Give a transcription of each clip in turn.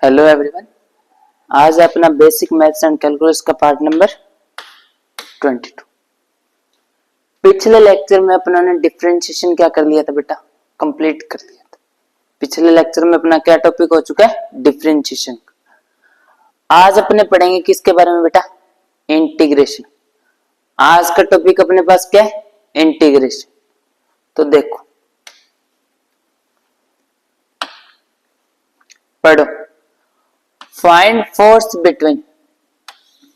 Hello everyone. आज अपना basic maths and calculus का पार्ट नंबर 22। पिछले लेक्चर में अपना ने डिफरेंशिएशन क्या कर लिया था बेटा, कंप्लीट कर लिया था। पिछले लेक्चर में अपना क्या टॉपिक हो चुका है, डिफरेंशिएशन। आज अपने पढ़ेंगे किसके बारे में बेटा, इंटीग्रेशन। आज का टॉपिक अपने पास क्या है, इंटीग्रेशन। तो देखो पढ़ो। Find force between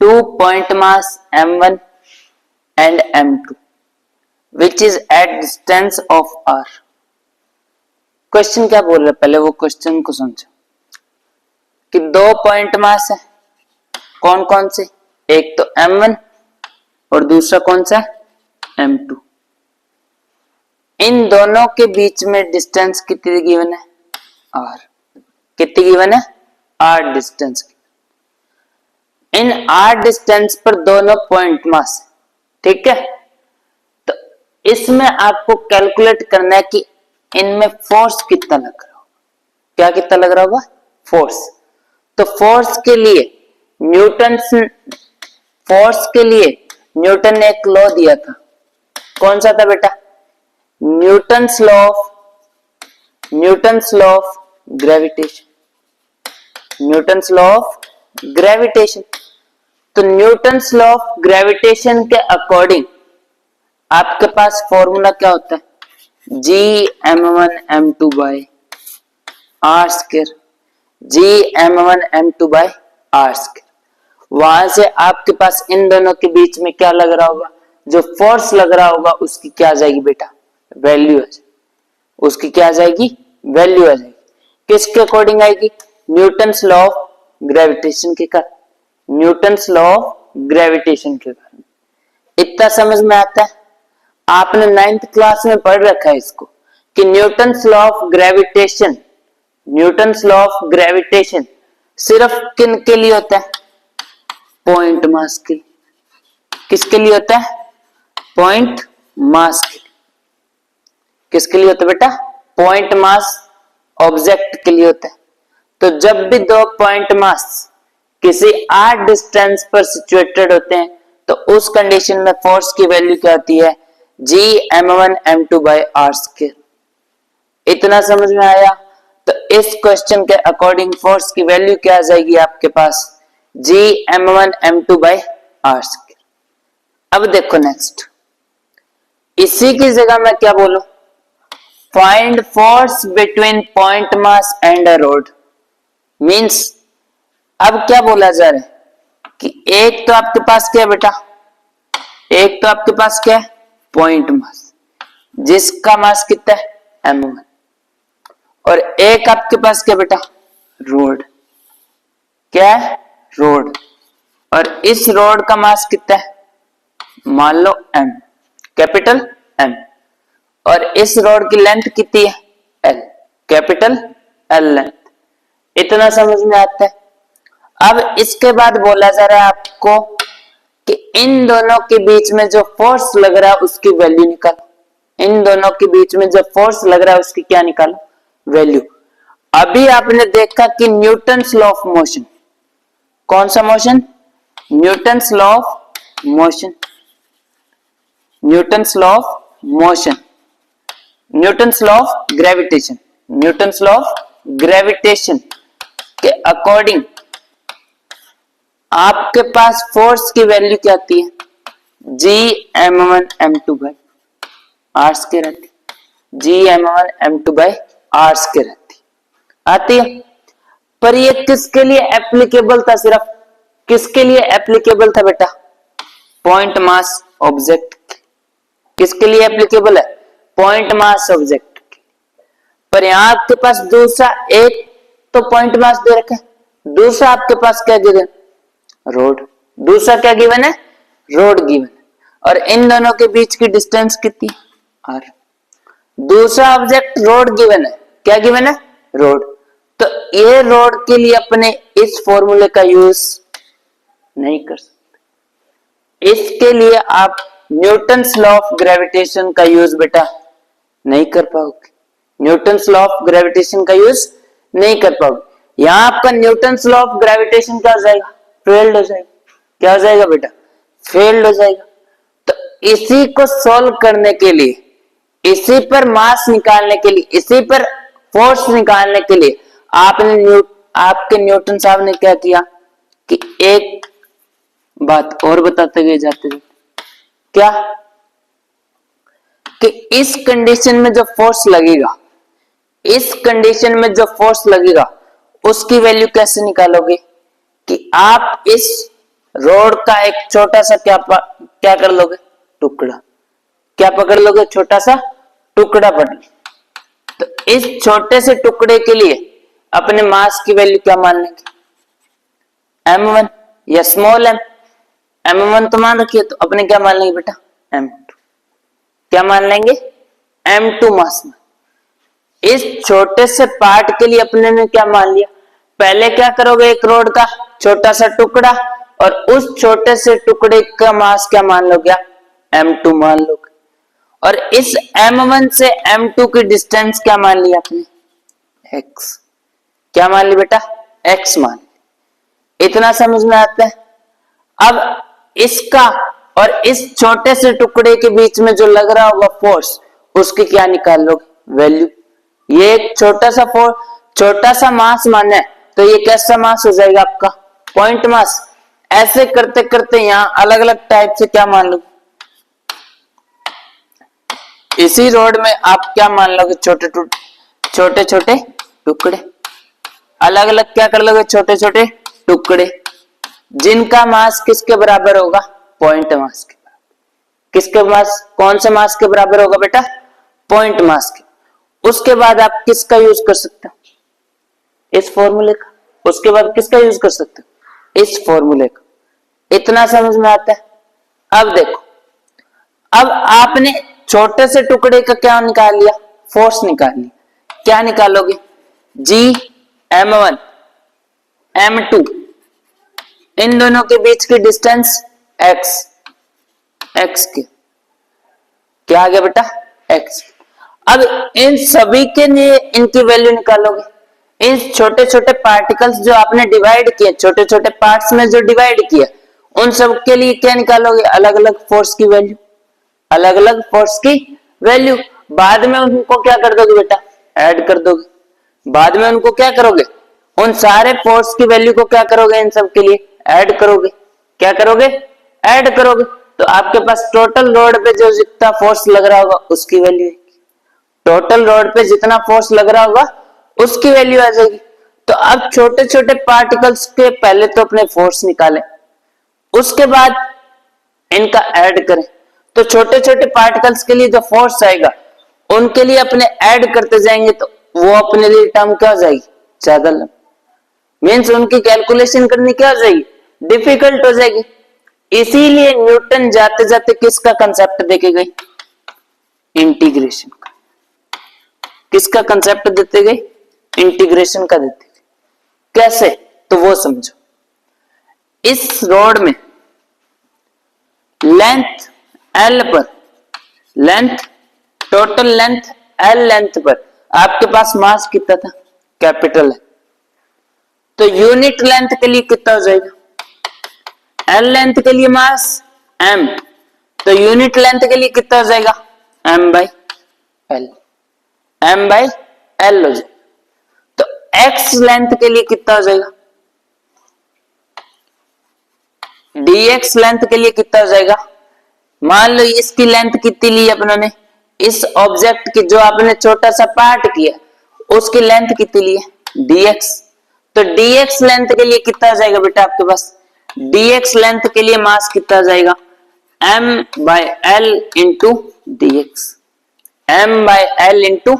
two point mass m1 and m2 which is at distance of r। Question क्या बोल रहा है, पहले वो क्वेश्चन को समझो कि दो पॉइंट मास है, कौन कौन से, एक तो m1 और दूसरा कौन सा m2। इन दोनों के बीच में डिस्टेंस कितनी गिवन है, r। कितनी गिवन है, r डिस्टेंस। इन r डिस्टेंस पर दोनों पॉइंट मास, ठीक है। तो इसमें आपको कैलकुलेट करना है कि इनमें फोर्स कितना लग रहा होगा। क्या कितना लग रहा होगा, फोर्स। तो फोर्स के लिए न्यूटन ने एक लॉ दिया था, कौन सा था बेटा, Newton's law of gravitation. Newton's law of gravitation. तो न्यूटन्स लॉ ऑफ ग्रेविटेशन के अकॉर्डिंग आपके पास फॉर्मूला क्या होता है, G m1 m2 by R square. G m1 m2 by R square. वहां से आपके पास इन दोनों के बीच में क्या लग रहा होगा, जो फोर्स लग रहा होगा उसकी क्या आ जाएगी बेटा, वैल्यू आ जाएगी। उसकी क्या आ जाएगी, वैल्यू आ जाएगी। किसके अकॉर्डिंग आएगी, न्यूटन्स लॉ ऑफ ग्रेविटेशन के कारण। न्यूटन्स लॉ ऑफ ग्रेविटेशन के कारण। इतना समझ में आता है, आपने 9th क्लास में पढ़ रखा है इसको कि न्यूटन्स लॉ ऑफ ग्रेविटेशन सिर्फ किन के लिए होता है, पॉइंट मास के लिए। किसके लिए होता है, पॉइंट मास के लिए। किसके लिए होता है बेटा, पॉइंट मास ऑब्जेक्ट के लिए होता है। तो जब भी दो पॉइंट मास किसी r डिस्टेंस पर सिचुएटेड होते हैं तो उस कंडीशन में फोर्स की वैल्यू क्या होती है, G m1 m2 by R square. इतना समझ में आया। तो इस क्वेश्चन के अकॉर्डिंग फोर्स की वैल्यू क्या आ जाएगी आपके पास, G m1 m2 by R square. अब देखो नेक्स्ट, इसी की जगह मैं क्या बोलूं, find force between point mass and a rod. Means अब क्या बोला जा रहा है कि एक तो आपके पास क्या है बेटा, एक तो आपके पास क्या है, पॉइंट मास जिसका मास कितना है, m1। और एक आपके पास क्या बेटा, रोड। क्या है, रोड। और इस रोड का मास कितना है, मान लो m, कैपिटल M। और इस रोड की लेंथ कितनी है, L, कैपिटल L लेंथ। इतना समझ में आता है। अब इसके बाद बोला जा रहा है आपको कि इन दोनों के बीच में जो फोर्स लग रहा है उसकी वैल्यू निकालो। इन दोनों के बीच में जो फोर्स लग रहा है उसकी क्या निकालो, वैल्यू। अभी आपने देखा कि न्यूटन्स लॉ ऑफ मोशन, कौन सा motion, Newton's law of motion. Newton's law of motion, Newton's law of gravitation. Newton's law of gravitation के अकॉर्डिंग आपके पास फोर्स की वैल्यू क्या आती है, G m1 m2 by R square आती है। G m1 m2 by R square आती है। पर ये किसके लिए एप्लीकेबल था, सिर्फ किसके लिए एप्लीकेबल था बेटा, पॉइंट मास ऑब्जेक्ट। किसके लिए एप्लीकेबल है, पॉइंट मास ऑब्जेक्ट। पर यहां आपके पास दूसरा, एक तो पॉइंट मास दे रखा है, दूसरा आपके पास क्या गिवन, रोड। दूसरा क्या गिवन है, रोड गिवन है। और इन दोनों के बीच की डिस्टेंस कितनी, r। दूसरा ऑब्जेक्ट रोड गिवन है, क्या गिवन है, रोड। तो ये रोड के लिए अपने इस फॉर्मूले का यूज नहीं कर सकते। इसके लिए आप न्यूटन्स लॉ ऑफ ग्रेविटेशन का यूज बेटा नहीं कर पाओगे। न्यूटन्स लॉ ऑफ ग्रेविटेशन का यूज नहीं कर पाओगे। यहां आपका न्यूटन्स लॉ ऑफ ग्रेविटेशन क्या हो जाएगा, फेल्ड हो जाएगा। क्या हो जाएगा बेटा, फेल्ड हो जाएगा। तो इसी को सॉल्व करने के लिए, इसी पर मास निकालने के लिए, इसी पर फोर्स निकालने के लिए आपके न्यूटन साहब ने क्या किया कि एक बात और बताते गए जाते थे, क्या कि इस कंडीशन में जो फोर्स लगेगा, इस कंडीशन में जो फोर्स लगेगा उसकी वैल्यू कैसे निकालोगे कि आप इस रोड का एक छोटा सा क्या कर लोगे, टुकड़ा, क्या पकड़ लोगे, छोटा सा टुकड़ा पकड़। तो इस छोटे से टुकड़े के लिए अपने मास की वैल्यू क्या मान लेंगे, m1 या स्मॉल m। m1 तो मान रखिए, तो अपने क्या मान लेंगे बेटा, m2। क्या मान लेंगे, m2 मास में। इस छोटे से पार्ट के लिए अपने ने क्या मान लिया, पहले क्या करोगे, एक रोड का छोटा सा टुकड़ा और उस छोटे से टुकड़े का मास क्या मान लोगे, m2 मान लोगे। और इस m1 से m2 की डिस्टेंस क्या मान लिया आपने, x। क्या मान ली बेटा, x मान ली। इतना समझ में आता है। अब इसका और इस छोटे से टुकड़े के बीच में जो लग रहा होगा फोर्स, उसकी क्या निकाल लोगे, वैल्यू। ये एक छोटा सा फोर्स, छोटा सा मास माने, तो ये कैसा मास हो जाएगा आपका, पॉइंट मास। ऐसे करते करते यहां अलग अलग टाइप से क्या मान लोगे, इसी रोड में आप क्या मान लोगे, छोटे छोटे टुकड़े, अलग अलग क्या कर लोगे, छोटे छोटे टुकड़े, जिनका मास किसके बराबर होगा, पॉइंट मास के। किसके मास, कौन से मास के बराबर होगा बेटा, पॉइंट मास के। उसके बाद आप किसका यूज कर सकते हो, इस फॉर्मूले का। उसके बाद किसका यूज कर सकते हो, इस फॉर्मूले का। इतना समझ में आता है। अब देखो, अब आपने छोटे से टुकड़े का क्या निकाल लिया, फोर्स निकाल लिया। क्या निकालोगे, G m1 m2, इन दोनों के बीच की डिस्टेंस x के, क्या आ गया बेटा, x। अब इन सभी के लिए इनकी वैल्यू निकालोगे। इन छोटे छोटे पार्टिकल्स जो आपने डिवाइड किए, छोटे छोटे पार्ट्स में जो डिवाइड किया, उन सब के लिए क्या निकालोगे, अलग अलग फोर्स की वैल्यू, अलग अलग फोर्स की वैल्यू। बाद में उनको क्या कर दोगे बेटा, ऐड कर दोगे। बाद में उनको क्या करोगे, उन सारे फोर्स की वैल्यू को क्या करोगे, इन सब के लिए ऐड करोगे। क्या करोगे, ऐड करोगे। तो आपके पास टोटल रोड पे जो जितना फोर्स लग रहा होगा उसकी वैल्यू, टोटल रोड पे जितना फोर्स लग रहा होगा उसकी वैल्यू आ जाएगी। तो अब छोटे छोटे पार्टिकल्स के पहले तो अपने फोर्स निकालें, उसके बाद इनका ऐड करें। तो छोटे छोटे पार्टिकल्स के लिए जो फोर्स आएगा उनके लिए अपने ऐड करते जाएंगे, तो वो अपने लिए टर्म क्या हो जाएगी, ज्यादा लंबी। मीन्स उनकी कैलकुलेशन करनी क्या हो जाएगी, डिफिकल्ट हो जाएगी। इसीलिए न्यूटन जाते जाते किसका कंसेप्ट देके गए, इंटीग्रेशन का। किसका कंसेप्ट देते गए, इंटीग्रेशन का देते गए। कैसे, तो वो समझो। इस रोड में लेंथ L पर, length, total length L length पर आपके पास मास कितना था, कैपिटल है। तो यूनिट लेंथ के लिए कितना हो जाएगा, L लेंथ के लिए मास m, तो यूनिट लेंथ के लिए कितना हो जाएगा, m by l, m by l हो जाएगा। तो x लेंथ के लिए कितना हो जाएगा, dx लेंथ के लिए कितना हो जाएगा। मान लो इसकी लेंथ कितनी ली अपनों ने, इस ऑब्जेक्ट की जो आपने छोटा सा पार्ट किया उसकी लेंथ कितनी ली है, dx। तो dx लेंथ के लिए कितना आ जाएगा बेटा आपके पास, dx लेंथ के लिए मास कितना आ जाएगा, m by l into dx, m by l into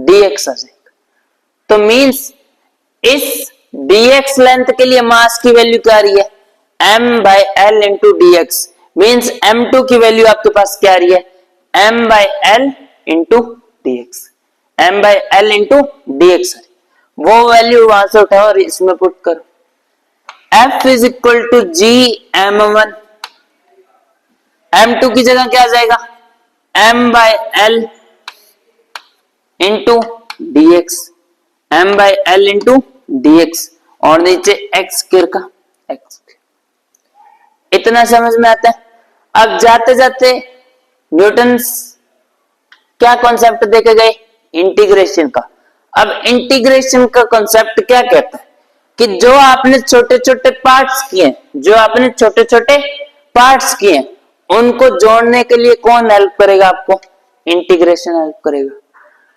dx आ जाएगा। तो मीन्स इस dx लेंथ के लिए मास की वैल्यू क्या आ रही है, m by l into dx। Means m2 की वैल्यू आपके पास क्या आ रही है, m by l into dx, m by l into dx। वो वैल्यू वहां से उठाओ और इसमें पुट करो। F is equal to G m1, m2 की जगह क्या आ जाएगा, m by l into dx, m by l into dx और नीचे x स्क्वायर का x। इतना समझ में आता है। अब जाते जाते न्यूटन क्या कॉन्सेप्ट देके गए, इंटीग्रेशन का। अब इंटीग्रेशन का कॉन्सेप्ट क्या कहता है कि जो आपने छोटे छोटे पार्ट्स किए, जो आपने छोटे छोटे पार्ट्स किए, उनको जोड़ने के लिए कौन हेल्प करेगा आपको, इंटीग्रेशन हेल्प करेगा।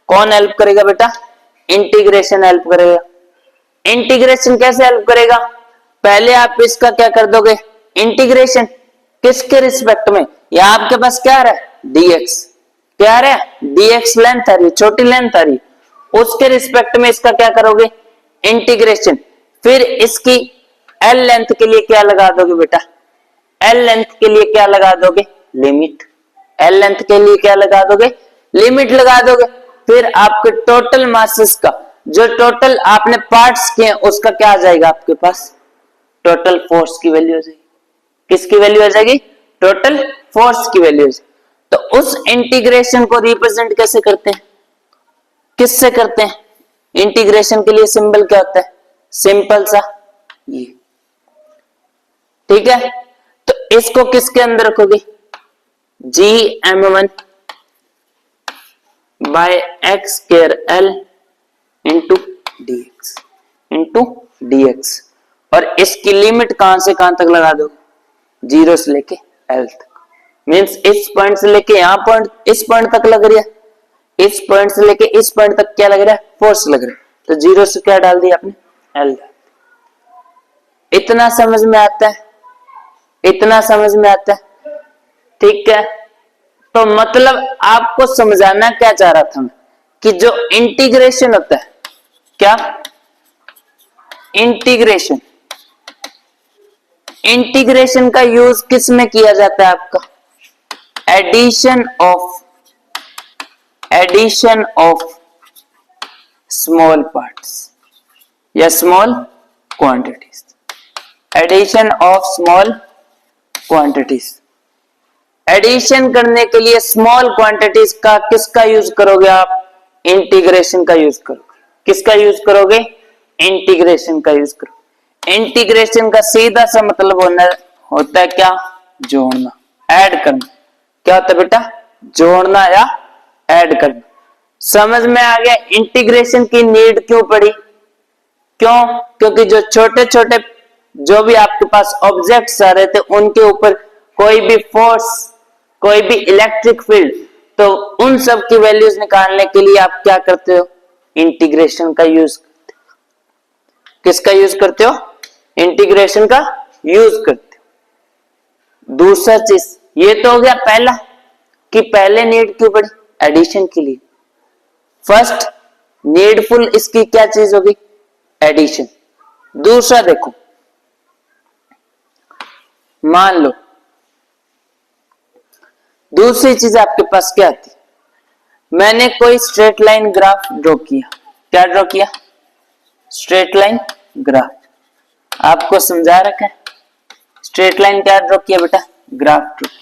कौन हेल्प करेगा बेटा, इंटीग्रेशन हेल्प करेगा। इंटीग्रेशन कैसे हेल्प करेगा, पहले आप इसका क्या कर दोगे, इंटीग्रेशन किसके रिस्पेक्ट में, यहां आपके पास क्या आ रहा है, dx, क्या आ रहा है, dx लेंथ आ रही है, छोटी लेंथ आ रही है, उसके रिस्पेक्ट में इसका क्या करोगे, इंटीग्रेशन। फिर इसकी l लेंथ के लिए क्या लगा दोगे बेटा, l लेंथ के लिए क्या लगा दोगे, लिमिट। l लेंथ के लिए क्या लगा दोगे, लिमिट लगा दोगे। फिर आपके टोटल मासेस का, जो टोटल आपने पार्ट्स किए उसका क्या आ जाएगा आपके पास, टोटल फोर्स की वैल्यू आ जाएगी। किसकी वैल्यू आ जाएगी, टोटल फोर्स की वैल्यू। तो उस इंटीग्रेशन को रिप्रेजेंट कैसे करते हैं, किससे करते हैं, इंटीग्रेशन के लिए सिंबल क्या होता है, सिंपल सा ये, ठीक है। तो इसको किसके अंदर रखोगे, gm1 by X square l into dx और इसकी लिमिट कहां से कहां तक लगा दोगे, 0 से लेके l तक। मींस इस पॉइंट से लेके यहां पॉइंट, इस पॉइंट तक लग रही है, इस पॉइंट से लेके इस पॉइंट तक क्या लग रहा है, फोर्स लग रहा है। तो 0 से क्या डाल दिया आपने, l। इतना समझ में आता है, इतना समझ में आता है, ठीक है। तो मतलब आपको समझाना क्या चाह रहा था मैं, कि जो इंटीग्रेशन होता है, क्या इंटीग्रेशन, इंटीग्रेशन का यूज किस में किया जाता है आपका, एडिशन ऑफ स्मॉल पार्ट्स या small quantities, addition of small quantities. Addition करने के लिए स्मॉल क्वांटिटीज का किसका यूज करोगे आप, इंटीग्रेशन का यूज करोगे। किसका यूज करोगे, इंटीग्रेशन का यूज करोगे। इंटीग्रेशन का सीधा सा मतलब होता है क्या, जोड़ना, ऐड करना। क्या होता है बेटा, जोड़ना या ऐड करना। समझ में आ गया इंटीग्रेशन की नीड क्यों पड़ी, क्यों, क्योंकि जो छोटे छोटे जो भी आपके पास ऑब्जेक्ट्स आ रहे थे उनके ऊपर कोई भी फोर्स, कोई भी इलेक्ट्रिक फील्ड, तो उन सब की वैल्यूज निकालने के लिए आप क्या करते हो, इंटीग्रेशन का यूज करते हो। किसका यूज करते हो, इंटीग्रेशन का यूज करते हो। दूसरा चीज ये तो हो गया पहला, कि पहले नीड क्यों पड़ी, एडिशन के लिए। फर्स्ट नीडफुल इसकी क्या चीज होगी, एडिशन। दूसरा देखो, मान लो दूसरी चीज आपके पास क्या आती, मैंने कोई स्ट्रेट लाइन ग्राफ ड्रॉ किया। क्या ड्रॉ किया, स्ट्रेट लाइन ग्राफ। आपको समझा रखा है स्ट्रेट लाइन क्या ड्रॉ किया बेटा, ग्राफ ड्रॉ किया।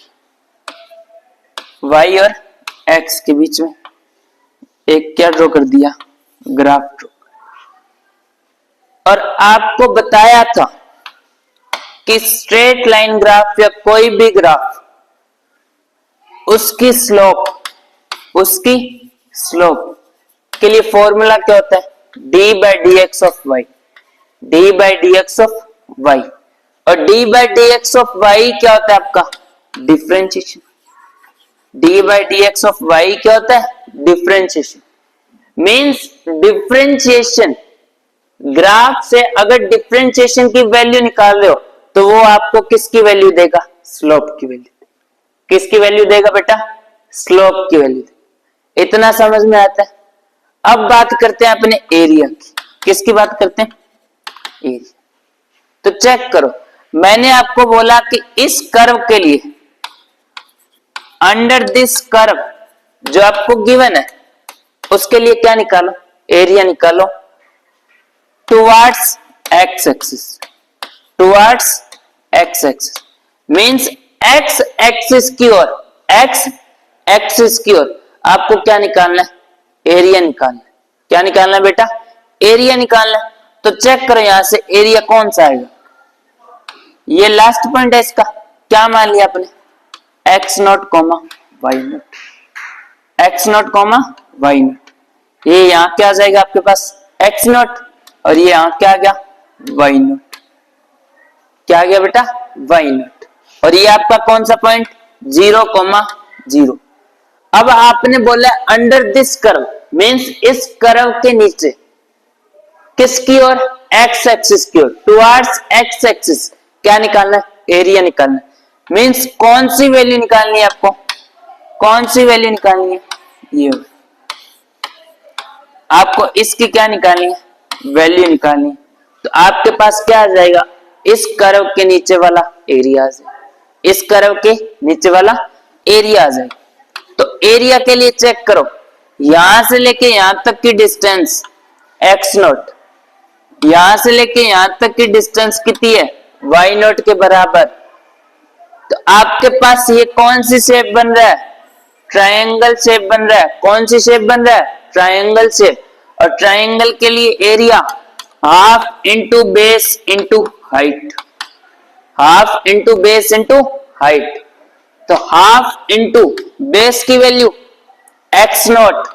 वाई और एक्स के बीच में एक क्या ड्रॉ कर दिया, ग्राफ ड्रॉ। और आपको बताया था कि स्ट्रेट लाइन ग्राफ या कोई भी ग्राफ, उसकी स्लोप के लिए फॉर्मूला क्या होता है, d by D X of Y, d by D X of Y. और d by D X of Y क्या होता है आपका, differentiation. d by D X of Y क्या होता है, डिफरेंशिएशन। मींस डिफरेंशिएशन, ग्राफ से अगर डिफरेंशिएशन की वैल्यू निकाल रहे हो तो वो आपको किसकी वैल्यू देगा, स्लोप की वैल्यू। किसकी वैल्यू देगा बेटा, स्लोप की वैल्यू। इतना समझ में आता है। अब बात करते हैं अपने एरिया की। किसकी बात करते हैं, एरिया। तो चेक करो, मैंने आपको बोला कि इस कर्व के लिए, अंडर दिस कर्व जो आपको गिवन है, उसके लिए क्या निकालो, एरिया निकालो towards x axis, towards x axis. Means x axis की ओर, एक्स एक्सिस की ओर आपको क्या निकालना है, एरिया निकालना है। क्या निकालना है बेटा, एरिया निकालना है। तो चेक करो यहां से एरिया कौन सा आएगा, ये लास्ट पॉइंट है इसका, क्या मान लिया आपने, X naught comma why not, x naught comma Y naught, ये यहां क्या आ जाएगा आपके पास एक्स नॉट, और ये यहां क्या आ गया वाई नॉट, क्या आ गया बेटा वाई नॉट, और ये आपका कौन सा पॉइंट 0,0। अब आपने बोला अंडर दिस कर्व, मींस इस कर्व के नीचे, किसकी ओर, एक्स एक्सिस की ओर, टुवर्ड्स एक्स एक्सिस, क्या निकालना है, एरिया निकालना है। मींस कौन सी वैल्यू निकालनी है आपको, कौन सी वैल्यू निकालनी है, ये आपको इसकी क्या निकालनी है, वैल्यू निकालनी है। तो आपके पास क्या आ जाएगा, इस कर्व के नीचे वाला एरिया आ जाएगा, इस कर्व के नीचे वाला एरिया आ जाएगा। तो एरिया के लिए चेक करो, यहां से लेके यहां तक की डिस्टेंस एक्स नॉट, यहां से लेके यहां तक की डिस्टेंस कितनी है, वाई नॉट के बराबर। तो आपके पास ये कौन सी शेप बन रहा है, ट्रायंगल शेप बन रहा है, कौन सी शेप बन रहा है, ट्रायंगल शेप, और ट्रायंगल के लिए area half into base into height, half into base into height. तो हाफ इंटू बेस की value x not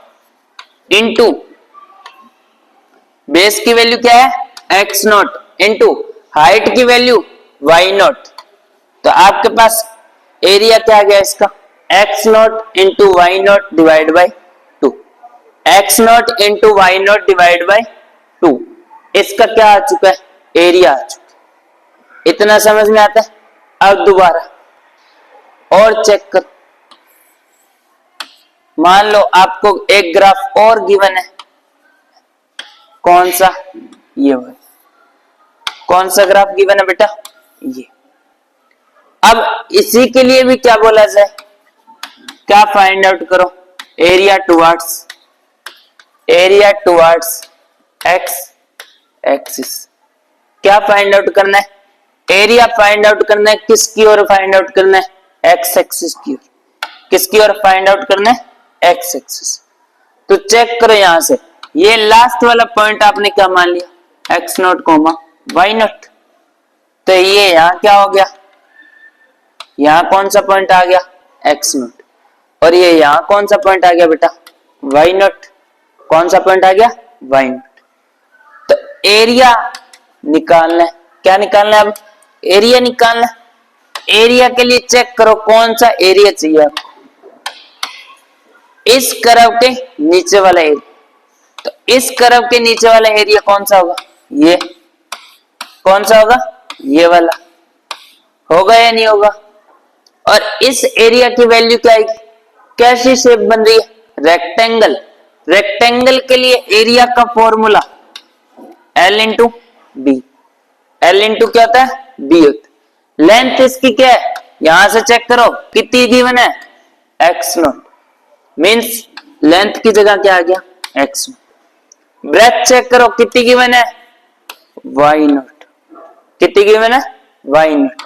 into base की वैल्यू क्या है एक्स नॉट इंटू हाइट की वैल्यू वाई नॉट। तो आपके पास एरिया क्या आ गया इसका, x not into y naught divide by 2, x not into y naught divide by 2, इसका क्या आ चुका है, एरिया आ चुका है। इतना समझ में आता है। अब दोबारा और चेक कर, मान लो आपको एक ग्राफ और गिवन है, कौन सा, ये वाला, कौन सा ग्राफ गिवन है बेटा, ये। अब इसी के लिए भी क्या बोला जाए, क्या फाइंड आउट करो, एरिया टुवर्ड्स एक्स एक्सिस, क्या फाइंड आउट करना है, एरिया फाइंड आउट करना है, किसकी ओर फाइंड आउट करना है, एक्स एक्सिस की ओर, किसकी ओर फाइंड आउट करना है, एक्स एक्सिस। तो चेक करो यहां से, ये लास्ट वाला पॉइंट आपने क्या मान लिया, x naught comma why not. तो ये यहां क्या हो गया, यहां कौन सा पॉइंट आ गया, एक्स नॉट, और ये यहां कौन सा पॉइंट आ गया बेटा, वाई नॉट, कौन सा पॉइंट आ गया, वाई नॉट। तो एरिया निकालना है, क्या निकालना है, अब एरिया निकालना है। एरिया के लिए चेक करो कौन सा एरिया चाहिए आपको, इस कर्व के नीचे वाला एरिया। तो इस कर्व के नीचे वाला एरिया कौन सा होगा, ये कौन सा होगा, ये वाला होगा या नहीं होगा। और इस एरिया की वैल्यू क्या आएगी, कैसी शेप बन रही है, रेक्टेंगल, रेक्टेंगल के लिए एरिया का formula L into b, L into क्या होता है, बी होता है। लेंथ इसकी क्या है, यहां से चेक करो कितनी गिवन है, एक्स नॉट, मीन्स लेंथ की जगह क्या आ गया, एक्स नॉट। ब्रेथ चेक करो कितनी गिवन है, वाई नॉट, कितनी गिवन है, वाई नॉट।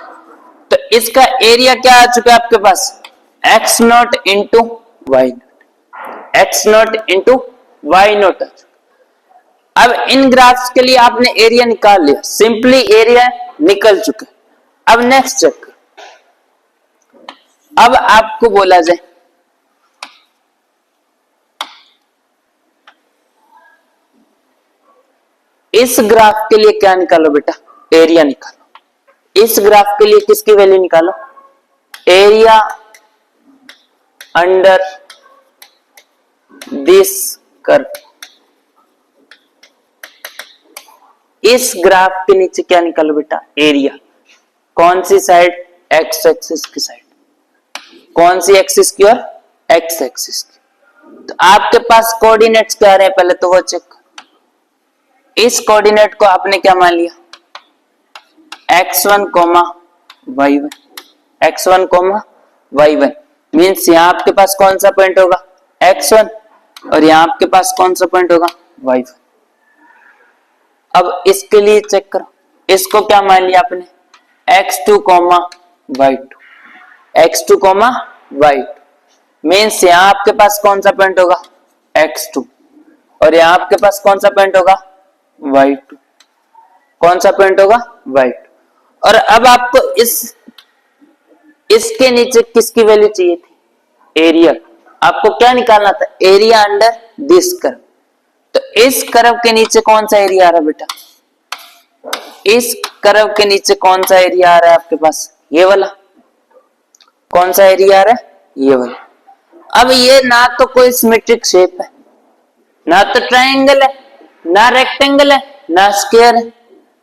तो इसका एरिया क्या आ चुका है आपके पास, x not into y not, x not into y not आ चुका। अब इन ग्राफ्स के लिए आपने एरिया निकाल लिया, सिंपली एरिया निकल चुका है। अब नेक्स्ट चेक, अब आपको बोला जाए इस ग्राफ के लिए क्या निकालो बेटा, एरिया निकालो। इस ग्राफ के लिए किसकी वैल्यू निकालो, एरिया अंडर दिस कर्व। इस ग्राफ के नीचे क्या निकालो बेटा, एरिया, कौन सी साइड, एक्स एक्सिस की साइड, कौन सी एक्सिस की ओर, एक्स एक्सिस की। तो आपके पास कोऑर्डिनेट्स क्या आ रहे हैं, पहले तो वो चेक। इस कोऑर्डिनेट को आपने क्या मान लिया, x1, y1, x1, y1, means यहां आपके पास कौन सा पॉइंट होगा, x1, और यहां आपके पास कौन सा पॉइंट होगा, y1। अब इसके लिए चेक करो, इसको क्या मान लिया आपने, x2, y2, x2, y2, means यहां आपके पास कौन सा पॉइंट होगा, x2, और यहां आपके पास कौन सा पॉइंट होगा, y2। कौन सा पॉइंट होगा? वाइट। और अब आपको इसके नीचे किसकी वैल्यू चाहिए थी? एरिया। आपको क्या निकालना था? Area under this curve. तो इस कर्व के नीचे कौन सा एरिया आ रहा है बेटा? इस कर्व के नीचे कौन सा एरिया आ रहा है आपके पास? ये वाला। कौन सा एरिया आ रहा है? ये वाला। अब ये ना तो कोई सिमेट्रिक शेप है, ना तो ट्रायंगल है, ना रेक्टेंगल है, ना स्क्वायर है,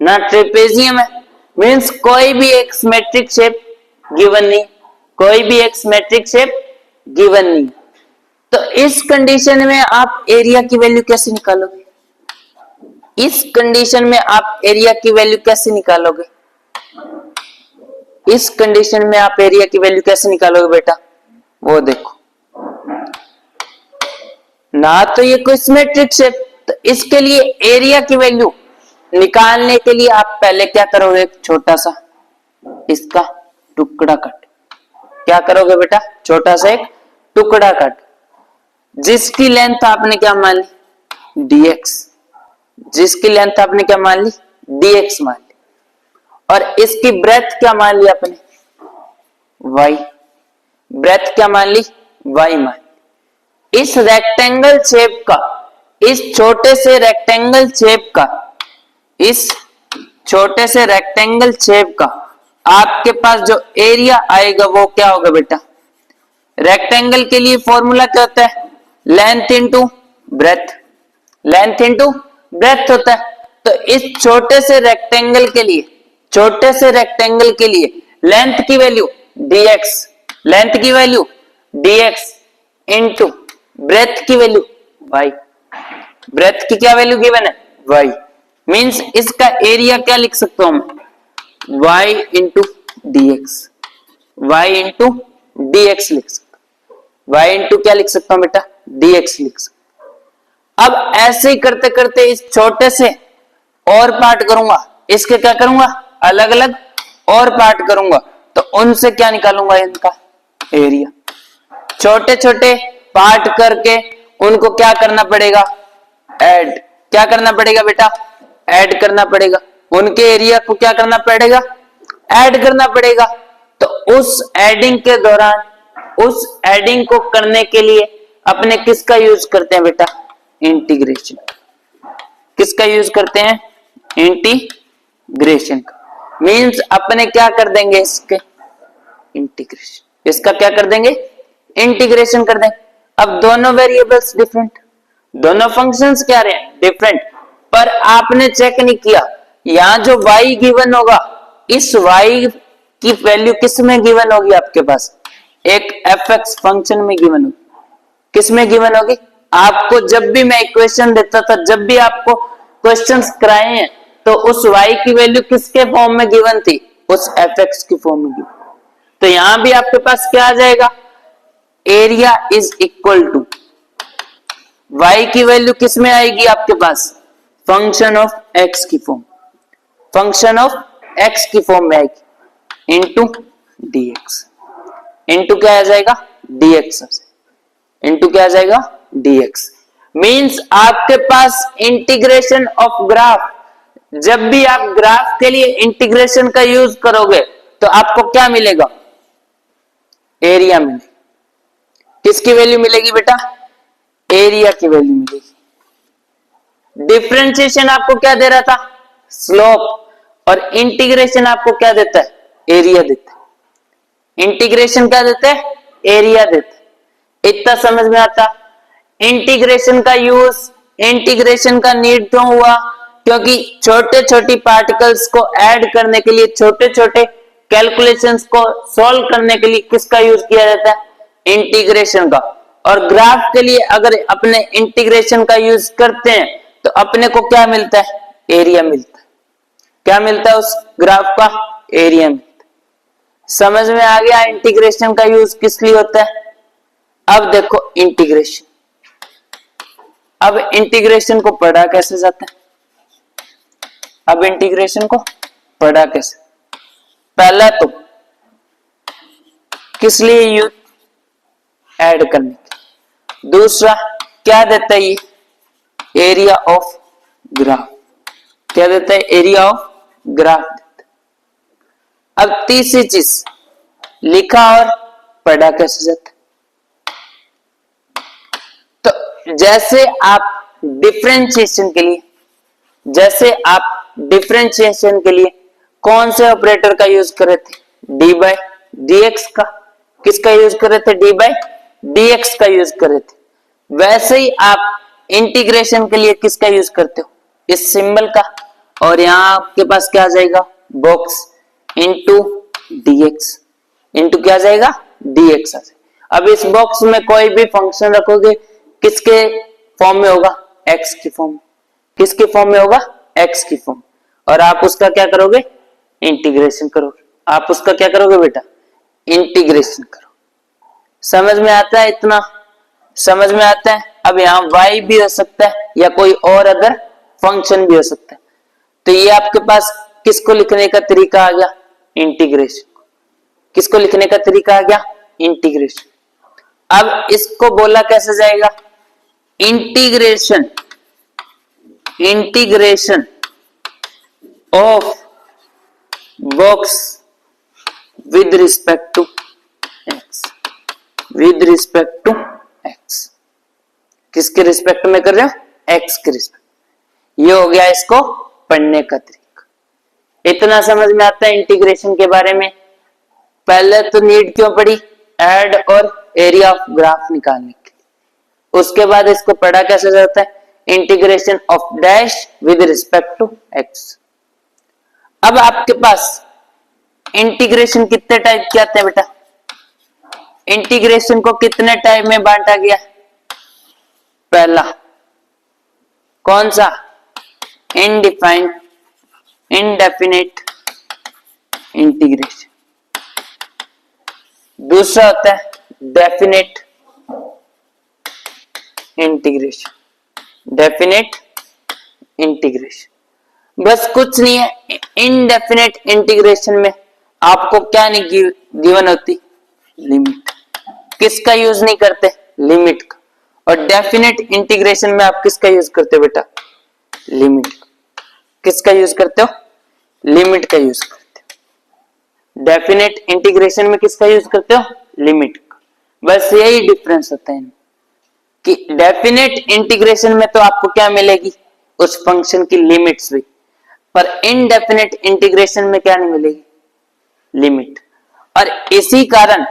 ना ट्रेपेजियम है। मींस कोई भी एक सिमेट्रिक शेप गिवन नहीं, कोई भी एक सिमेट्रिक शेप गिवन नहीं। तो इस कंडीशन में आप एरिया की वैल्यू कैसे निकालोगे? इस कंडीशन में आप एरिया की वैल्यू कैसे निकालोगे? इस कंडीशन में आप एरिया की वैल्यू कैसे निकालोगे बेटा? वो देखो, ना तो ये कोई सिमेट्रिक शेप, तो इसके लिए एरिया की वैल्यू निकालने के लिए आप पहले क्या करोगे? एक छोटा सा इसका टुकड़ा कट। क्या करोगे बेटा? छोटा सा एक टुकड़ा कट, जिसकी लेंथ आपने क्या मान ली? dx। जिसकी लेंथ आपने क्या मान ली? dx मान ली। और इसकी ब्रेथ क्या मान ली आपने? y। ब्रेथ क्या मान ली? y मान ली। इस रेक्टेंगल शेप का, इस छोटे से रेक्टेंगल शेप का, इस छोटे से रेक्टेंगल शेप का आपके पास जो एरिया आएगा वो क्या होगा बेटा? रेक्टेंगल के लिए फॉर्मूला क्या होता है? Length into breadth. Length into breadth होता है। तो इस छोटे से रेक्टेंगल के लिए, छोटे से रेक्टेंगल के लिए लेंथ की वैल्यू dx, लेंथ की वैल्यू dx इंटू ब्रेथ की वैल्यू y। ब्रेथ की क्या वैल्यू गिवन है? y। मींस इसका एरिया क्या लिख सकता हूं मैं? y into dx। y into dx लिख सकता। y इंटू क्या लिख सकता हूं बेटा? dx लिख सकता। अब ऐसे ही करते करते इस छोटे से और पार्ट करूंगा, इसके क्या करूंगा? अलग अलग और पार्ट करूंगा, तो उनसे क्या निकालूंगा? इनका एरिया। छोटे छोटे पार्ट करके उनको क्या करना पड़ेगा? ऐड। क्या करना पड़ेगा बेटा? ऐड करना पड़ेगा। उनके एरिया को क्या करना पड़ेगा? ऐड करना पड़ेगा। तो उस एडिंग के दौरान, उस एडिंग को करने के लिए अपने किसका यूज करते हैं बेटा? इंटीग्रेशन। किसका यूज करते हैं? इंटीग्रेशन का। मींस अपने क्या कर देंगे? इसके इंटीग्रेशन। इसका क्या कर देंगे? इंटीग्रेशन कर देंगे। अब दोनों वेरिएबल्स डिफरेंट, दोनों फंक्शंस क्या रहे हैं? डिफरेंट। पर आपने चेक नहीं किया, यहां जो y गिवन होगा, इस y की वैल्यू किस में गिवन होगी आपके पास? एक fx फंक्शन में गिवन होगी। किस में गिवन होगी? आपको जब भी मैं इक्वेशन देता था, जब भी आपको क्वेश्चंस कराए हैं, तो उस y की वैल्यू किसके फॉर्म में गिवन थी? उस fx की फॉर्म में गिवन। तो यहां भी आपके पास क्या आ जाएगा? Area is equal to y की वैल्यू किस में आएगी आपके पास? फंक्शन ऑफ x की फॉर्म, फंक्शन ऑफ x की फॉर्म में आएगी, इंटू dx। इंटू क्या आ जाएगा? dx। इंटू क्या आ जाएगा? dx। मींस आपके पास इंटीग्रेशन ऑफ ग्राफ, जब भी आप ग्राफ के लिए इंटीग्रेशन का यूज करोगे तो आपको क्या मिलेगा? एरिया मिलेगा। किसकी वैल्यू मिलेगी बेटा? एरिया की वैल्यू मिलेगी। डिफरेंशिएशन आपको क्या दे रहा था? स्लोप। और इंटीग्रेशन आपको क्या देता है? एरिया देता है। इंटीग्रेशन क्या देता है? एरिया देता है। इतना समझ में आता? इंटीग्रेशन का यूज, इंटीग्रेशन का नीड क्यों हुआ? क्योंकि छोटे छोटे पार्टिकल्स को ऐड करने के लिए, छोटे छोटे कैलकुलेशंस को सॉल्व करने के लिए किसका यूज किया जाता है? इंटीग्रेशन का। और ग्राफ के लिए अगर अपने इंटीग्रेशन का यूज करते हैं तो अपने को क्या मिलता है? एरिया मिलता है। क्या मिलता है उस ग्राफ का? एरिया मिलता है। समझ में आ गया इंटीग्रेशन का यूज किस लिए होता है? अब देखो इंटीग्रेशन, अब इंटीग्रेशन को पढ़ा कैसे जाता है? अब इंटीग्रेशन को पढ़ा कैसे? पहला तो किस लिए यूज? ऐड करने के। दूसरा क्या देता है ये? Area of graph. क्या देता है, एरिया ऑफ ग्राफ देता है। अब तीसरी चीज, लिखा और पढ़ा कैसे जाता है। तो जैसे आप डिफरेंशिएशन के लिए कौन से ऑपरेटर का यूज कर रहे थे, डी बाय डी एक्स का। किसका यूज कर रहे थे, डी बाय डी एक्स का यूज कर रहे थे। वैसे ही आप इंटीग्रेशन के लिए किसका यूज करते हो, इस सिंबल का। और यहां आपके पास क्या आ जाएगा, बॉक्स इंटू डीएक्स, इंटू क्या आ जाएगा, डीएक्स आ जाएगा। अब इस बॉक्स में कोई भी फंक्शन रखोगे किसके फॉर्म में होगा, एक्स की फॉर्म में। किसके फॉर्म में होगा, एक्स की फॉर्म। और आप उसका क्या करोगे, इंटीग्रेशन करोगे। आप उसका क्या करोगे बेटा, इंटीग्रेशन करो। समझ में आता है, इतना समझ में आता है। अब यहाँ y भी हो सकता है या कोई और अदर फंक्शन भी हो सकता है। तो ये आपके पास किसको लिखने का तरीका आ गया, इंटीग्रेशन। किसको लिखने का तरीका आ गया, इंटीग्रेशन। अब इसको बोला कैसे जाएगा, integration of box with respect to x, with respect to x. किसके रिस्पेक्ट में कर रहे हो, एक्स के रिस्पेक्ट। ये हो गया इसको पढ़ने का तरीका। इतना समझ में आता है इंटीग्रेशन के बारे में। पहले तो नीड क्यों पड़ी, ऐड और एरिया ऑफ ग्राफ निकालने के लिए। उसके बाद इसको पढ़ा कैसे जाता है, integration of dash with respect to x. अब आपके पास इंटीग्रेशन कितने टाइप के आते हैं बेटा, इंटीग्रेशन को कितने टाइप में बांटा गया। पहला कौन सा, इनडिफाइंड इनडेफिनेट इंटीग्रेशन। दूसरा होता है डेफिनेट इंटीग्रेशन, डेफिनेट इंटीग्रेशन। बस कुछ नहीं है, इनडेफिनेट इंटीग्रेशन में आपको क्या नहीं गिवन होती, लिमिट। किसका यूज नहीं करते, लिमिट का। और डेफिनेट इंटीग्रेशन में आप किसका यूज करते हो बेटा, लिमिट का। किसका यूज करते हो, लिमिट का यूज करते हो। डेफिनेट इंटीग्रेशन में किसका यूज करते हो, लिमिट का। बस यही डिफरेंस होता है कि डेफिनेट इंटीग्रेशन में तो आपको क्या मिलेगी, उस फंक्शन की लिमिट्स भी, पर इनडेफिनेट इंटीग्रेशन में क्या नहीं मिलेगी, लिमिट। और इसी कारण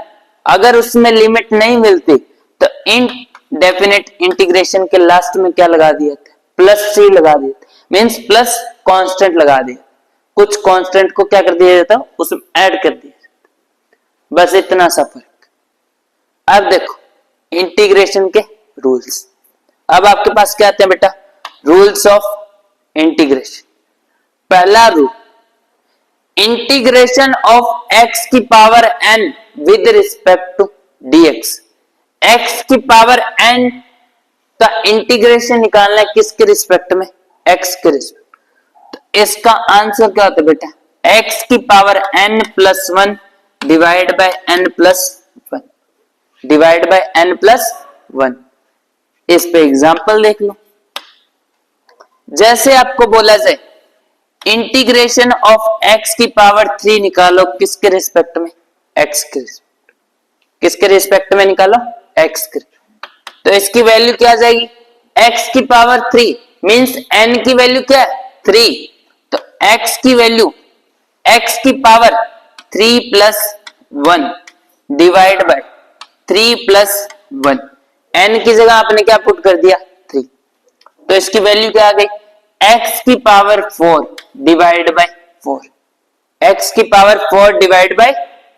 अगर उसमें लिमिट नहीं मिलती तो इनडेफिनेट इंटीग्रेशन के लास्ट में क्या लगा दिया था, प्लस सी लगा दिया, मींस प्लस कांस्टेंट लगा दिया। कुछ कांस्टेंट को क्या कर दिया जाता, उसमें ऐड कर दिया जाता। बस इतना सा फर्क। अब देखो इंटीग्रेशन के रूल्स। अब आपके पास क्या आते हैं बेटा, रूल्स ऑफ इंटीग्रेशन। पहला रूल, इंटीग्रेशन ऑफ x की power n with respect to dx। x की पावर n का इंटीग्रेशन निकालना है किसके रिस्पेक्ट में, x के रिस्पेक्ट। तो इसका आंसर क्या होता है बेटा, x की power n plus 1 divide by n plus 1, divide by n plus 1। इस पे एग्जांपल देख लो। जैसे आपको बोला जाए इंटीग्रेशन ऑफ x की पावर 3 निकालो किसके रिस्पेक्ट में, x के रिस्पेक्ट। किसके रिस्पेक्ट में निकालो, x के। तो इसकी वैल्यू क्या आ जाएगी, x की पावर 3 मींस n की वैल्यू क्या है, 3। तो x की वैल्यू x की power 3 plus 1 divide by 3 plus 1। n की जगह आपने क्या पुट कर दिया, 3। तो इसकी वैल्यू क्या आ गई, x की पावर 4 डिवाइड बाय 4। x की पावर 4 डिवाइड बाय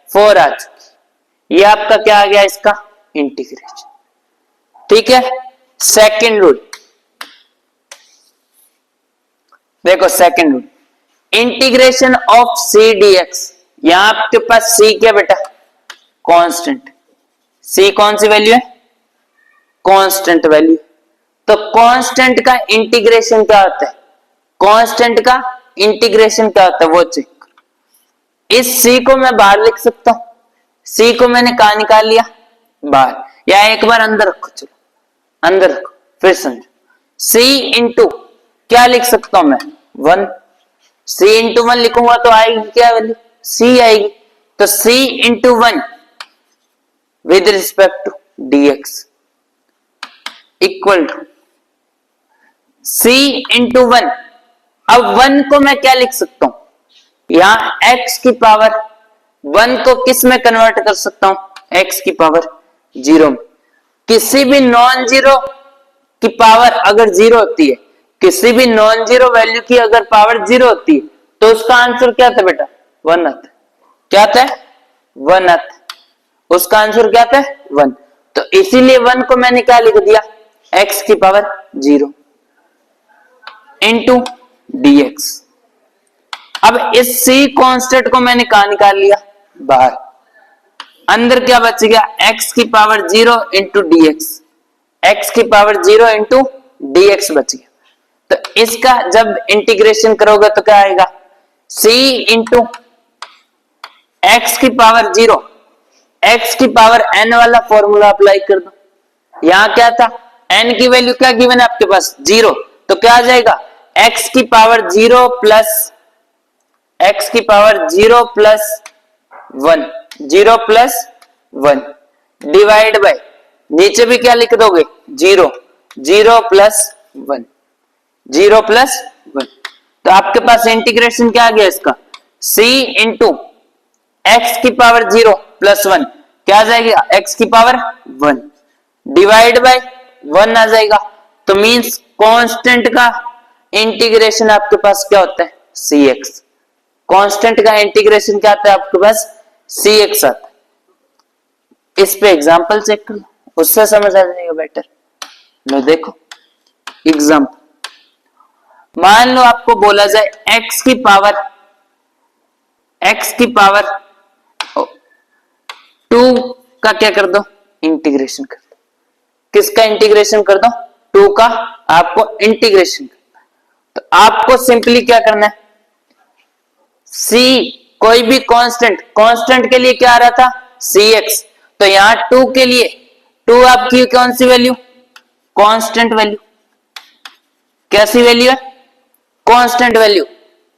4 आ चुकी। ये आपका क्या आ गया, इसका इंटीग्रेशन। ठीक है। सेकंड रूल देखो, second rule, integration of c dx। यहां आपके पास c क्या बेटा, कांस्टेंट। c कौन सी वैल्यू है, कांस्टेंट वैल्यू। तो कांस्टेंट का इंटीग्रेशन क्या होता है, कांस्टेंट का इंटीग्रेशन क्या होता है वो चेक करो। इस c को मैं बाहर लिख सकता हूं, c को मैंने कहां निकाल लिया, बाहर, या एक बार अंदर रखो, चलो अंदर रखो फिर समझो। c इंटू क्या लिख सकता हूं मैं, 1। c इंटू 1 लिखूंगा तो आएगी क्या वैल्यू, c आएगी। तो c into 1 with respect to dx equal to c into 1। अब 1 को मैं क्या लिख सकता हूं, यहां x की पावर 1 को किस में कन्वर्ट कर सकता हूं, x की पावर 0 में। किसी भी नॉन जीरो की पावर अगर 0 होती है, किसी भी नॉन जीरो वैल्यू की अगर पावर 0 होती है तो उसका आंसर क्या था बेटा, 1 आता है। क्या था, 1 आता है। उसका आंसर क्या था, 1। तो इसीलिए 1 को मैंने क्या लिख दिया, x की पावर 0 इंटू dx। अब इस c कांस्टेंट को मैंने कहा निकाल लिया, बाहर। अंदर क्या बच गया, x की पावर 0 इंटू dx, x की पावर 0 इंटू dx बच गया। तो इसका जब इंटीग्रेशन करोगे तो क्या आएगा, c इंटू एक्स की पावर 0, x की पावर n वाला फॉर्मूला अप्लाई कर दो। यहां क्या था, n की वैल्यू क्या गिवन है आपके पास, 0। तो क्या आ जाएगा, x की पावर 0 प्लस x की power 0 plus 1, 0 plus 1 divide by, नीचे भी क्या लिख दोगे, 0, 0 प्लस 1, 0 प्लस 1। तो आपके पास इंटीग्रेशन क्या आ गया इसका, c इंटू एक्स की पावर 0 प्लस 1 क्या आ जाएगा, x की पावर 1 डिवाइड बाय 1 आ जाएगा। तो मींस कांस्टेंट का इंटीग्रेशन आपके पास क्या होता है, cx। कांस्टेंट का इंटीग्रेशन क्या आता है आपके पास, cx आता है। इस पे एग्जांपल चेक कर लो, उससे समझ आ जाएगा बेटर। लो देखो एग्जांपल, मान लो आपको बोला जाए x की पावर 2 का क्या कर दो, इंटीग्रेशन कर दो। किसका इंटीग्रेशन कर दो, 2 का आपको इंटीग्रेशन करना। तो आपको सिंपली क्या करना है, c कोई भी कांस्टेंट के लिए क्या आ रहा था, cx। तो यहां 2 के लिए, 2 आपकी कौन सी वैल्यू, कांस्टेंट वैल्यू। कैसी वैल्यू है, कांस्टेंट वैल्यू।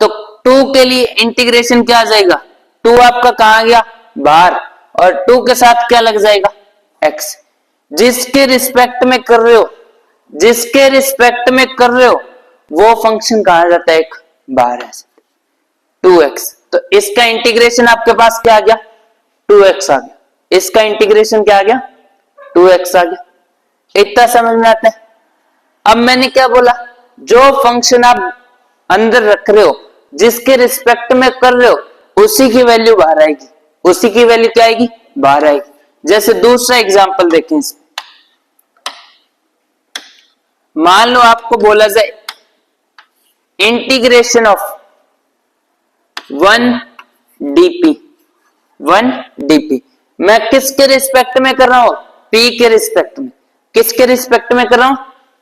तो 2 के लिए इंटीग्रेशन क्या आ जाएगा, 2 आपका कहां गया, बाहर, और 2 के साथ क्या लग जाएगा, x। जिसके रिस्पेक्ट में कर रहे हो, जिसके रिस्पेक्ट में कर रहे हो वो फंक्शन कहा जाता है, एक बाहर है 2x। तो इसका इंटीग्रेशन आपके पास क्या आ गया, 2x आ गया। इसका इंटीग्रेशन क्या आ गया, 2x आ गया। इतना समझ में आता है। अब मैंने क्या बोला, जो फंक्शन आप अंदर रख रहे हो, जिसके रिस्पेक्ट में कर रहे हो, उसी की वैल्यू बाहर आएगी। उसी की वैल्यू क्या आएगी, बाहर आएगी। जैसे दूसरा एग्जांपल देखें इसमें, मान लो आपको बोला जाए इंटीग्रेशन ऑफ 1 dp। मैं किसके रिस्पेक्ट में कर रहा हूं, p के रिस्पेक्ट में। किसके रिस्पेक्ट में कर रहा हूं,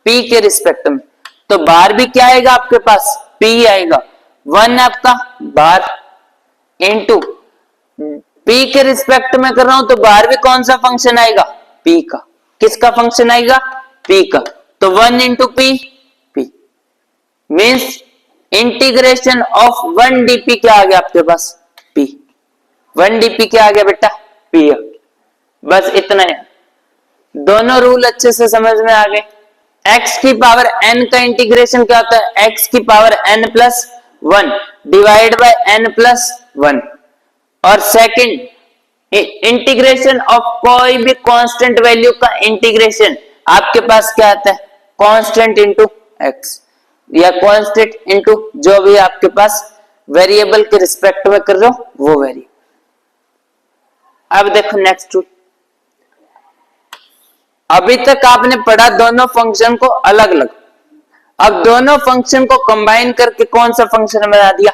p के रिस्पेक्ट में। तो बाहर भी क्या आएगा आपके पास, p आएगा। 1 आपका बाहर, इंटू p के रिस्पेक्ट में कर रहा हूं तो बाहर भी कौन सा फंक्शन आएगा, p का। किसका फंक्शन आएगा, p का। तो 1 into p, means integration of 1 dp क्या आ गया आपके पास, p। 1 dp क्या आ गया बेटा, p। बस इतना है, दोनों रूल अच्छे से समझ में आ गए। x की पावर n का इंटीग्रेशन क्या होता है, x की power n plus 1 divide by n plus 1। और सेकंड इंटीग्रेशन ऑफ कोई भी कांस्टेंट वैल्यू का इंटीग्रेशन आपके पास क्या आता है, कांस्टेंट इंटू x, या कांस्टेंट इंटू जो भी आपके पास वेरिएबल के रिस्पेक्ट में कर रहे हो वो वेरिएबल। अब देखो नेक्स्ट रूल। अभी तक आपने पढ़ा दोनों फंक्शन को अलग अलग, अब दोनों फंक्शन को कंबाइन करके कौन सा फंक्शन बना दिया,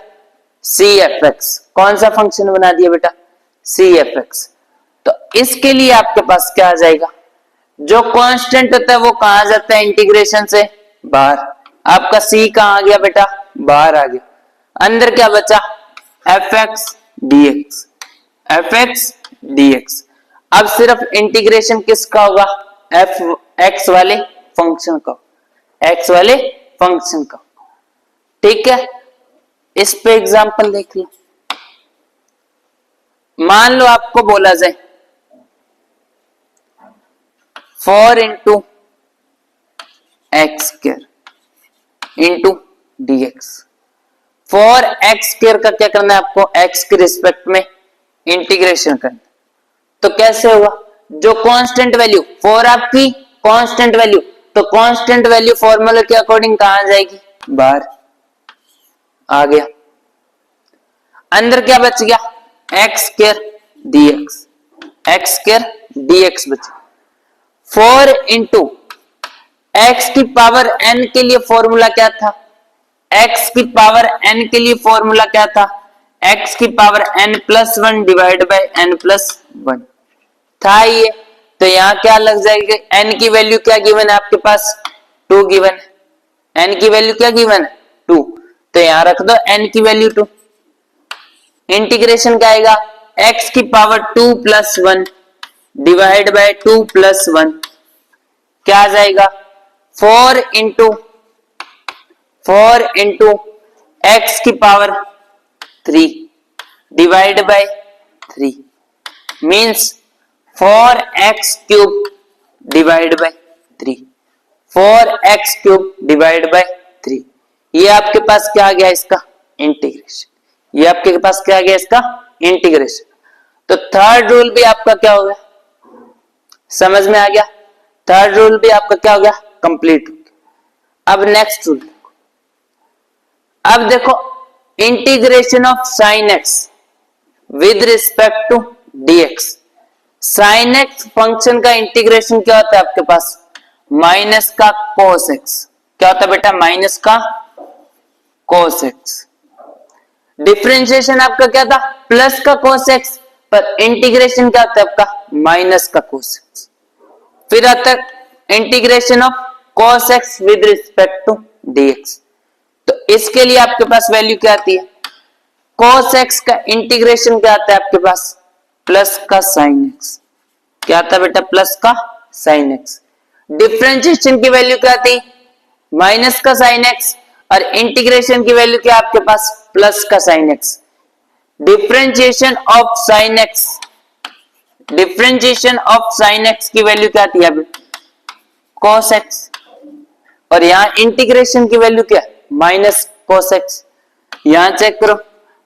cfx। कौन सा फंक्शन बना दिया बेटा, cfx। तो इसके लिए आपके पास क्या आ जाएगा, जो कांस्टेंट होता है वो कहां जाता है इंटीग्रेशन से बाहर। आपका c कहां आ गया बेटा, बाहर आ गया। अंदर क्या बचा, fx dx। अब सिर्फ इंटीग्रेशन किसका होगा, x वाले फंक्शन का, x वाले फंक्शन का। ठीक है, इस पे एग्जांपल देख लो। मान लो आपको बोला जाए 4 into x square into dx। 4x square का क्या करना है आपको, x के रिस्पेक्ट में इंटीग्रेशन करना। तो कैसे होगा, जो कांस्टेंट वैल्यू 4 आपकी कांस्टेंट वैल्यू, तो कांस्टेंट वैल्यू फॉर्मूला के अकॉर्डिंग कहां जाएगी, बाहर आ गया। अंदर क्या बच गया, x square dx, x square dx बच गया। 4 इंटू एक्स की पावर n के लिए फॉर्मूला क्या था, x की पावर n के लिए फॉर्मूला क्या था, x की power n plus 1 divide by n plus 1 था ये। तो यहां क्या लग जाएगी, n की वैल्यू क्या गिवन है आपके पास, 2 गिवन है। n की वैल्यू क्या गिवन है, 2। तो यहां रख दो n की वैल्यू 2। इंटीग्रेशन क्या आएगा, x की power 2 plus 1 divide by 2 plus 1 क्या आ जाएगा, 4 इंटू एक्स की power 3 divide by 3 means 4x cube divide by 3, 4x cube divide by 3। ये आपके पास क्या आ गया, इसका इंटीग्रेशन। ये आपके पास क्या आ गया, इसका इंटीग्रेशन। तो थर्ड रूल भी आपका क्या हो गया, समझ में आ गया। थर्ड रूल भी आपका क्या हो गया, कंप्लीट हो गया। अब नेक्स्ट रूल, अब देखो integration of sine x with respect to dx। Sine x function का इंटीग्रेशन क्या होता है आपके पास, माइनस का cos x। क्या होता है बेटा, माइनस का cos x। डिफरेंशिएशन आपका क्या था, प्लस का cos x, पर इंटीग्रेशन क्या होता है आपका, माइनस का cos x। फिर आता है integration of cos x with respect to dx। तो इसके लिए आपके पास वैल्यू क्या आती है, cos x का इंटीग्रेशन क्या आता है आपके पास, प्लस का sin x। क्या आता है बेटा, प्लस का sin x। डिफरेंशिएशन की वैल्यू क्या आती, माइनस का sin x, और इंटीग्रेशन की वैल्यू क्या आपके पास, प्लस का sin x। Differentiation of sin x, differentiation of sin x की वैल्यू क्या आती है अभी, cos x, और यहां इंटीग्रेशन की वैल्यू क्या, माइनस cos x। यहां चेक करो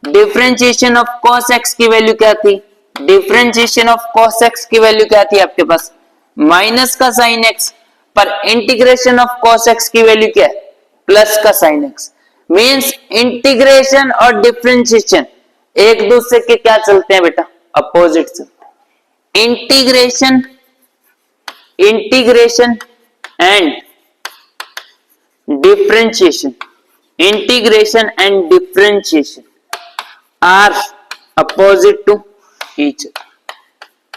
डिफरेंशिएशन ऑफ cos x की वैल्यू क्या थी, डिफरेंशिएशन ऑफ cos x की वैल्यू क्या थी आपके पास, माइनस का sin x, पर इंटीग्रेशन ऑफ cos x की वैल्यू क्या है, प्लस का sin x। मींस इंटीग्रेशन और डिफरेंशिएशन एक दूसरे के क्या चलते हैं बेटा, अपोजिट चलते हैं। Integration and differentiation, integration and differentiation are opposite to each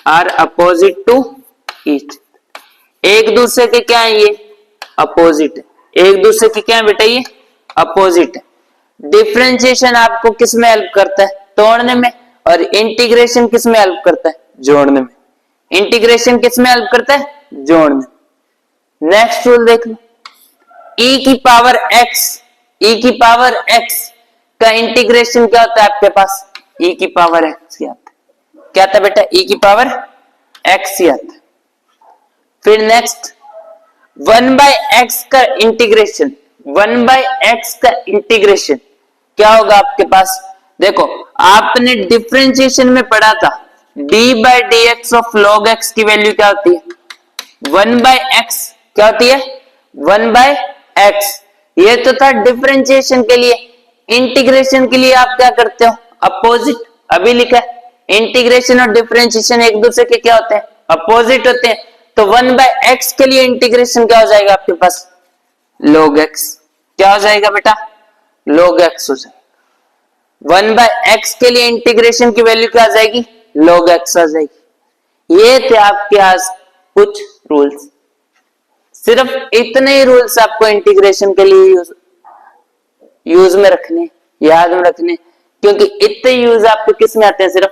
other, एक दूसरे के क्या है, ये अपोजिट है। एक दूसरे के क्या है बेटा, ये अपोजिट है। डिफरेंशिएशन आपको किस में हेल्प करता है, तोड़ने में, और इंटीग्रेशन किस में हेल्प करता है, जोड़ने में। इंटीग्रेशन किस में हेल्प करता है, जोड़ने में। नेक्स्ट रूल देख लो, e की पावर x का इंटीग्रेशन क्या होता है आपके पास, e की पावर x ही आता है। क्या आता है बेटा, e की पावर x ही आता है। फिर नेक्स्ट 1/x का इंटीग्रेशन, 1/x का इंटीग्रेशन क्या होगा आपके पास, देखो आपने डिफरेंशिएशन में पढ़ा था d/dx ऑफ log x की वैल्यू क्या होती है, 1/x क्या होती है, 1/x। ये तो था डिफरेंशिएशन के लिए। इंटीग्रेशन के लिए आप क्या करते हो, अपोजिट। अभी लिखा है इंटीग्रेशन और डिफरेंशिएशन एक दूसरे के क्या होते हैं, अपोजिट होते हैं। तो 1/x के लिए इंटीग्रेशन क्या हो जाएगा आपके पास, log x। क्या हो जाएगा बेटा, log x हो जाएगा। 1/x के लिए इंटीग्रेशन की वैल्यू क्या आ जाएगी, log x आ जाएगी। ये थे आपके आज कुछ रूल्स। सिर्फ इतने ही रूल्स आपको इंटीग्रेशन के लिए यूज में रखने, याद में रखने, क्योंकि इतने यूज आपके किस में आते हैं, सिर्फ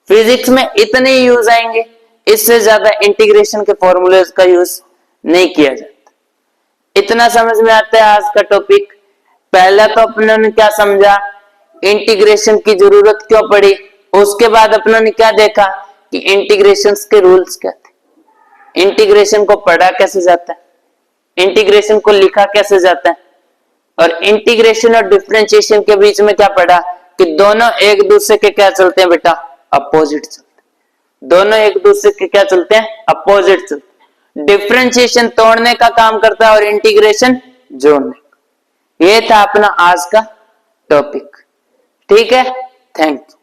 फिजिक्स में इतने ही यूज आएंगे। इससे ज्यादा इंटीग्रेशन के फॉर्मूलेज का यूज नहीं किया जाता। इतना समझ में आता है आज का टॉपिक। पहला तो अपनों ने क्या समझा, इंटीग्रेशन की जरूरत क्यों पड़ी। उसके बाद अपनों ने क्या देखा कि इंटीग्रेशन के रूल्स क्या थे, इंटीग्रेशन को पढ़ा कैसे जाता है, इंटीग्रेशन को लिखा कैसे जाता है, और इंटीग्रेशन और डिफरेंशिएशन के बीच में क्या पढ़ा कि दोनों एक दूसरे के क्या चलते हैं बेटा, अपोजिट चलते हैं। दोनों एक दूसरे के क्या चलते हैं, अपोजिट चलते हैं। डिफरेंशिएशन तोड़ने का काम करता है और इंटीग्रेशन जोड़ने का। ये था अपना आज का टॉपिक। ठीक है, थैंक यू।